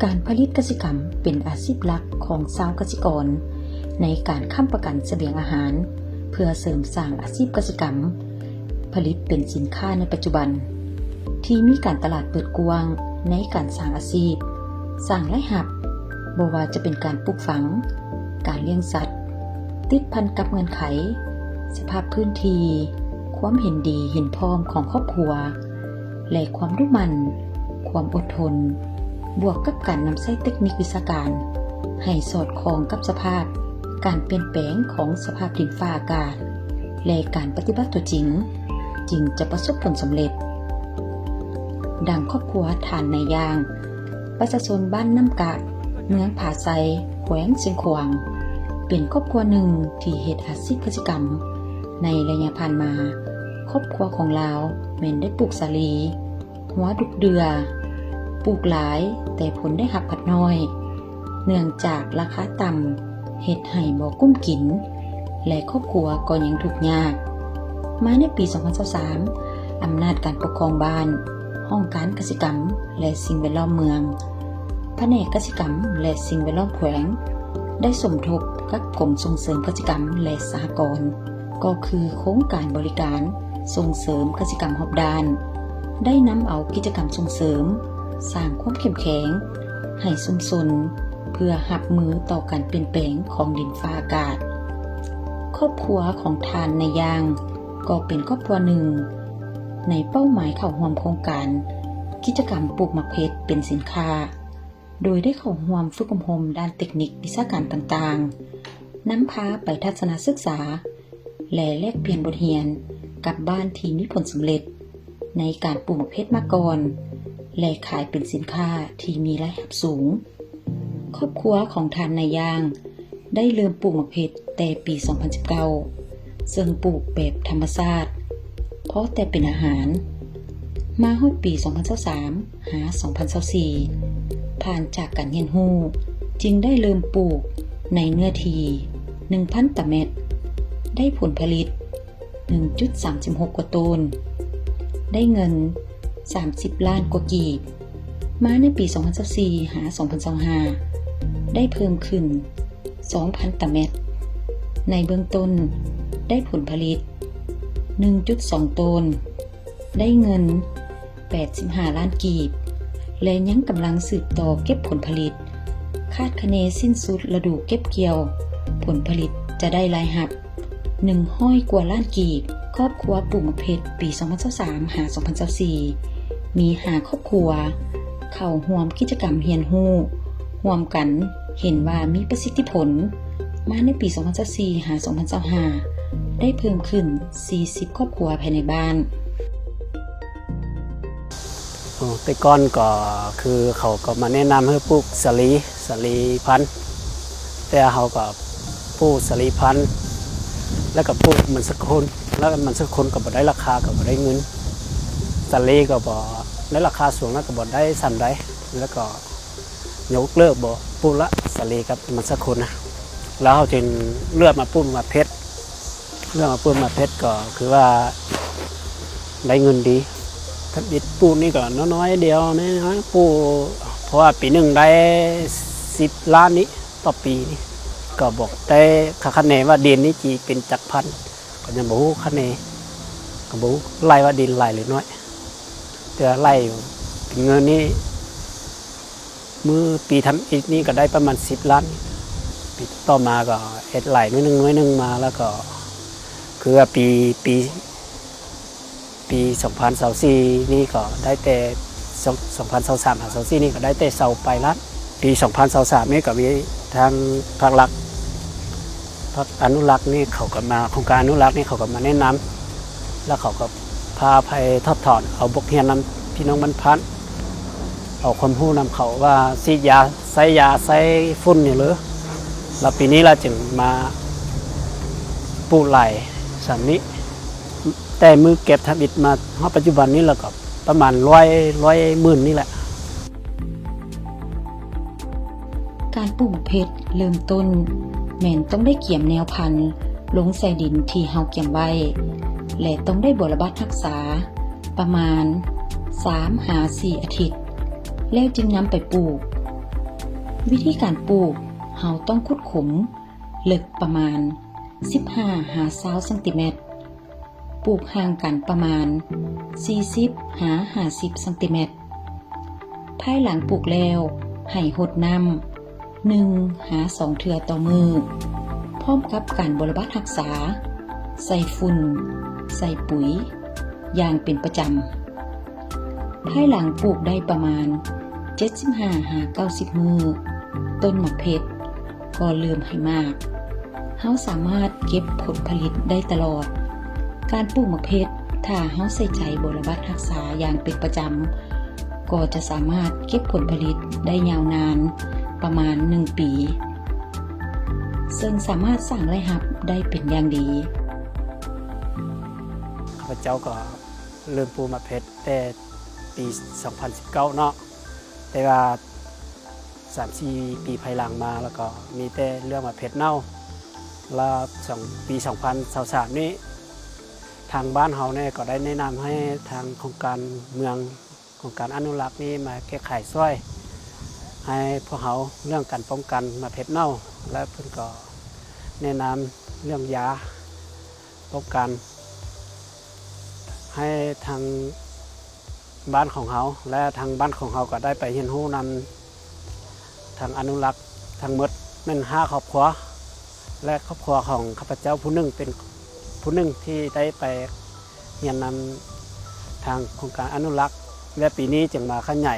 การผลิตกสิกรรมเป็นอาชีพหลักของชาวเกษตรกรในการค้ำประกันเสบียงอาหารเพื่อเสริมสร้างอาชีพเกษตรกรรมผลิตเป็นสินค้าในปัจจุบันที่มีการตลาดเปิดกว้างในการสร้างอาชีพสร้างรายรับบ่ว่าจะเป็นการปลูกฝังการเลี้ยงสัตว์ติดพันกับเงื่อนไขสภาพพื้นที่ความเห็นดีเห็นพร้อมของครอบครัวและความรู้มันความอดทนบวกกับการนำใช้เทคนิควิชาการให้สอดคล้องกับสภาพการเปลี่ยนแปลงของสภาพดินฟ้าอากาศและการปฏิบัติตัวจริงจึงจะประสบผลสำเร็จดังครอบครัวฐานในยางประชาชนบ้านน้ำกะเมืองผาไซแขวงเชียงขวางเป็นครอบครัวหนึ่งที่เฮ็ดอาชีพเกษตรกรรมในระยะผ่านมาครอบครัวของเราแม่นได้ปลูกสาลีหัวดุกเดือปลูกหลายแต่ผลได้หับผัดน้อยเนื่องจากราคาต่ำเฮ็ดให้บ่กุ้มกินและครอบครัวก็ยังทุกข์ยากมาในปี 2023 อำนาจการปกครองบ้านห้องการเกษตรกรรมและสิ่งแวดล้อมเมืองแผนกเกษตรกรรมและสิ่งแวดล้อมแขวงได้สมทบกับกรมส่งเสริมเกษตรกรรมและสหกรณ์ก็คือโครงการบริการส่งเสริมเกษตรกรรมรอบด้านได้นำเอากิจกรรมส่งเสริมสร้างความเข้มแข็งให้ชุมชนเพื่อรับมือต่อการเปลี่ยนแปลงของดินฟ้าอากาศครอบครัวของทานในยางก็เป็นครอบครัวหนึ่งในเป้าหมายเข้าร่วมโครงการกิจกรรมปลูกหมากเพชรเป็นสินค้าโดยได้เข้าร่วมฝึกอบรมด้านเทคนิควิชาการต่างๆนำพาไปทัศนศึกษาและแลกเปลี่ยนบทเรียนกับบ้านที่มีผลสำเร็จในการปลูกหมากเพชรมาก่อนและขายเป็นสินค้าที่มีรายรับสูงครอบครัวของทานนายยางได้เริ่มปลูกหมากเพชรแต่ปี 2019 ซึ่งปลูกแบบธรรมชาติเพราะแต่เป็นอาหารมาฮอดปี 2023 หา 2024 ผ่านจากการเรียนรู้จึงได้เริ่มปลูกในเนื้อที่ 1,000 ตารางเมตรได้ผลผลิต 1.36 กว่าต้นได้เงิน30 ล้านกว่ากีบมาในปี 2024 หา 2025 ได้เพิ่มขึ้น 2,000 ตารางเมตรในเบื้องต้นได้ผลผลิต 1.2 ต้นได้เงิน85 ล้านกีบและยังกำลังสืบต่อเก็บผลผลิตคาดคะเนสิ้นสุดฤดูเก็บเกี่ยวผลผลิตจะได้รายรับ100 กว่าล้านกีบครอบครัวปลูกหมากเพชรปี 2023 หา 2024 มี5 ครอบครัวเข้าร่วมกิจกรรมเรียนรู้ร่วมกันเห็นว่ามีประสิทธิผลมาในปี 2024 หา 2025 ได้เพิ่มขึ้น 40 ครอบครัวภายในบ้านแต่ก่อนก็คือเขาก็มาแนะนำให้ปลูกสลีพันธุ์แต่เขาก็ปลูกสลีพันธุ์แล้วก็ปลูกมันสักคนแล้วมันสักคนก็บ่ได้ราคาก็บ่ได้เงินสลีก็บ่ได้ราคาสูงแล้วก็บ่ได้สั่นได้แล้วก็ยกเลิกบ่ปลูกละสลีกับมันสักคนนะแล้วเขาจึงเลือกมาปลูกมาเพชรก็คือว่าได้เงินดีถ้าบิดปูนี่ก็น้อยๆเดียวนะปูเพราะว่าปีหนึ่งได้10 ล้านนี้ต่อปีนี่ก็บอกได้คะแนนว่าดินนี้จีเป็นจักพันก็ยังบอกคะแนนก็บอกไล่ว่าดินไล่หรือน้อยแต่ไล่เงินนี้มือปีทำอีกนี่ก็ได้ประมาณ10 ล้านปีต่อมาก็เอ็ดไหลน้อยนึงมาแล้วก็คือว่าปี 2024 นี่ก็ได้แต่ 2023 2024 นี่ก็ได้แต่เสาไปล้านปี 2023 นี่ก็มีทางภาครัฐภาคอนุรักษ์นี่เขาก็มาโครงการอนุรักษ์นี่เขาก็มาแนะนำแล้วเขาก็พาไปทอดถอนเอาบทเรียนนำพี่น้องบรรพตเอาความรู้นำเขาว่าฉีดยาใส่ฝุ่นนี่หรือแล้วปีนี้เราจึงมาปลูกไหลสามนี้แต่มือเก็บทำอิฐมาปัจจุบันนี้เราก็ประมาณ100 หมื่นนี่แหละการปลูกเพชรเริ่มต้นแม่นต้องได้เกี่ยมแนวพันธุ์ลงใส่ดินที่เฮาเกี่ยมไว้และต้องได้บำบัดรักษาประมาณ 3-4 อาทิตย์แล้วจึงนำไปปลูก วิธีการปลูกเฮาต้องขุดขุมลึกประมาณ 15-20 เซนติเมตรปลูกห่างกันประมาณ 40-50 เซนติเมตรภายหลังปลูกแล้วให้รดน้ำ 1-2 เทื่อต่อมือพร้อมกับการบำบัดรักษาใส่ฝุ่นใส่ปุ๋ยอย่างเป็นประจำภายหลังปลูกได้ประมาณ 75-90 มื้อต้นมะเพ็ดก็เริ่มให้มากเฮาสามารถเก็บผลผลิตได้ตลอดการปลูกมะเพ็ดถ้าเฮาใส่ใจบำบัดรักษาอย่างเป็นประจำก็จะสามารถเก็บผลผลิตได้ยาวนานประมาณ1 ปีซึ่งสามารถสร้างรายรับได้เป็นอย่างดีข้าพเจ้าก็เริ่มปลูกมะเพ็ดแต่ปี 2019 เนาะแต่ว่า 3-4 ปีภายหลังมาแล้วก็มีแต่เรื่องมะเพ็ดเน่าแล้วปี 2023 นี้ทางบ้านเฮาเนี่ยก็ได้แนะนำให้ทางโครงการเมืองโครงการอนุรักษ์นี้มาแก้ไขช่วยให้พวกเขาเรื่องการป้องกันมะเพ็ดเน่าและเพิ่นก็แนะนำเรื่องยาป้องกันให้ทางบ้านของเขาและทางบ้านของเขาก็ได้ไปเรียนรู้นำทางอนุรักษ์ทางหมดแม่น5 ครอบครัวและครอบครัวของข้าพเจ้าผู้หนึ่งเป็นผู้หนึ่งที่ได้ไปเรียนนำทางโครงการอนุรักษ์และปีนี้จึงมาขั้นใหญ่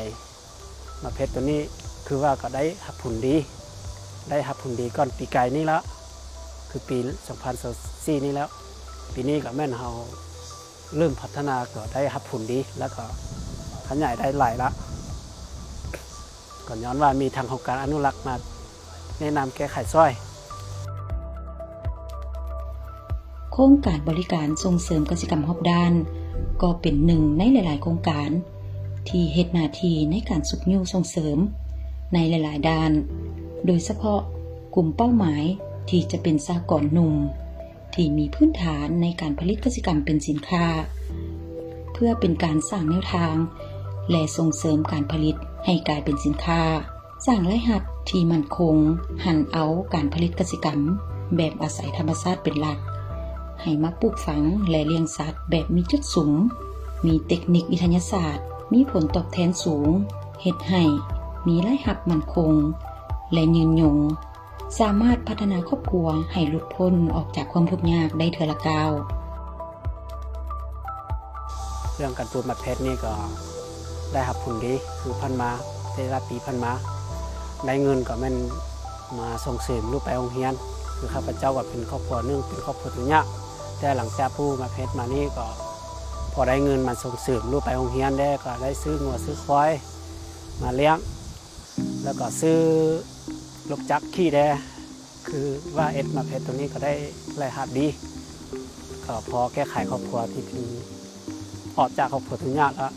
มะเพ็ดตัวนี้คือว่าก็ได้หับผลดีก่อนปีไก่นี้แล้วคือปี 2024 นี้แล้วปีนี้ก็แม่นเฮาเริ่มพัฒนาก็ได้หับผลดีแล้วก็ขั้นใหญ่ได้หลายละก่อนย้อนว่ามีทางโครงการอนุรักษ์มาแนะนำแก้ไขช่วยโครงการบริการส่งเสริมเกษตรกรรมรอบด้านก็เป็นหนึ่งในหลายๆโครงการที่เฮ็ดหน้าที่ในการสุขยุส่งเสริมในหลายๆด้านโดยเฉพาะกลุ่มเป้าหมายที่จะเป็นสหกรณ์หนุ่มที่มีพื้นฐานในการผลิตเกษตรกรรมเป็นสินค้าเพื่อเป็นการสร้างแนวทางและส่งเสริมการผลิตให้กลายเป็นสินค้าสร้างรายรับที่มั่นคงหันเอาการผลิตเกษตรกรรมแบบอาศัยธรรมชาติเป็นหลักให้มาปลูกฝังและเลี้ยงสัตว์แบบมีจุดสูงมีเทคนิควิทยาศาสตร์มีผลตอบแทนสูงเฮ็ดให้มีรายรับมั่นคงและยืนยงสามารถพัฒนาครอบครัวให้หลุดพ้นออกจากความทุกข์ยากได้เทื่อละก้าวเรื่องการปลูกมะเพ็ดนี่ก็ได้รับผลดีคือพันมาได้รับปีพันมาได้เงินก็แม่นมาส่งเสริมลูกไปโรงเรียนคือข้าพเจ้าก็เป็นครอบครัวนึงเป็นครอบครัวทุกอย่างแต่หลังจากปลูกมะเพ็ดมานี่ก็พอได้เงินมาส่งเสริมลูกไปโรงเรียนได้ก็ได้ซื้องัวซื้อควายมาเลี้ยงแล้วก็ซื้อรถจักรขี่ได้คือว่าเอ็ดมะเพ็ดตัวนี้ก็ได้รายรับดีก็พอแก้ไขครอบครัวที่เป็นออกจากครอบครัวทุกอย่างแล้ว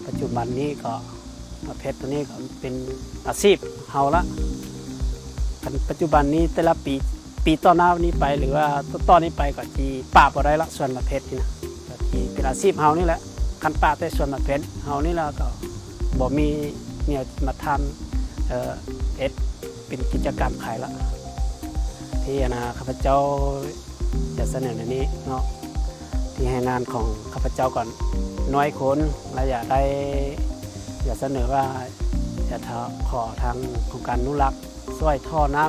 ปัจจุบันนี้ก็มะเพ็ดตัวนี้ก็เป็นอาชีพเฮาละปัจจุบันนี้แต่ละปีต่อหน้านี้ไปหรือว่าต้นนี้ไปก็ที่ป่าบ่ได้ละส่วนมะเพ็ดนี่นะที่เป็นอาชีพเฮานี่แหละคันป่าแต่ส่วนมะเพ็ดเฮานี่แล้วก็บ่มีเนี่ยมาทำเอ็ดเป็นกิจกรรมขายละที่ข้าพเจ้าจะเสนอในนี้เนาะที่ให้งานของข้าพเจ้าก่อนน้อยคนและอยากเสนอว่าจะขอทางโครงการอนุรักษ์ช่วยท่อน้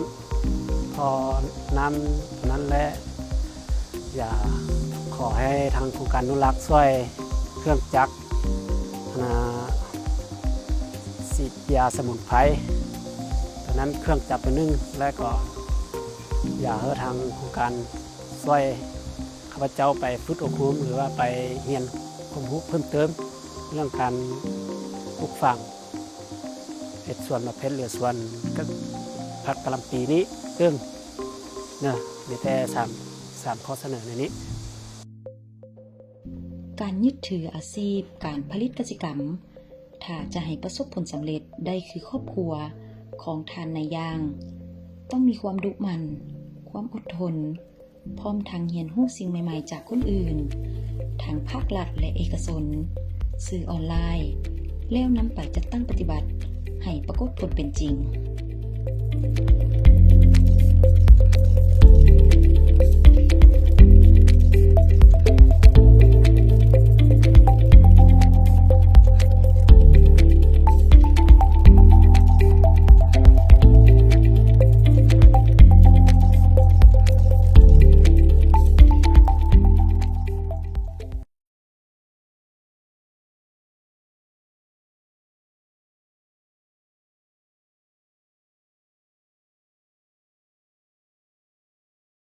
ำนั้นและอย่าขอให้ทางโครงการอนุรักษ์ช่วยเครื่องจักรฉีดยาสมุนไพรตอนนั้นเครื่องจักรตัวนึงและก็อย่าให้ทางโครงการช่วยข้าพเจ้าไปฝึกอบรมหรือว่าไปเรียนความรู้เพิ่มเติมเรื่องการปลูกฝังเห็ดสวนมะเพ็ดหรือสวนก็ผักกะหล่ำปีนี้เรื่องเนี่ยมีแต่สามข้อเสนอในนี้การยึดถืออาชีพการผลิตเกษตรกรรมถ้าจะให้ประสบผลสำเร็จได้คือครอบครัวของท่านนายย่างต้องมีความดุมันความอดทนพร้อมทั้งเรียนรู้สิ่งใหม่ๆจากคนอื่นทางภาครัฐและเอกชนสื่อออนไลน์แล้วนำไปจัดตั้งปฏิบัติให้ปรากฏผลเป็นจริง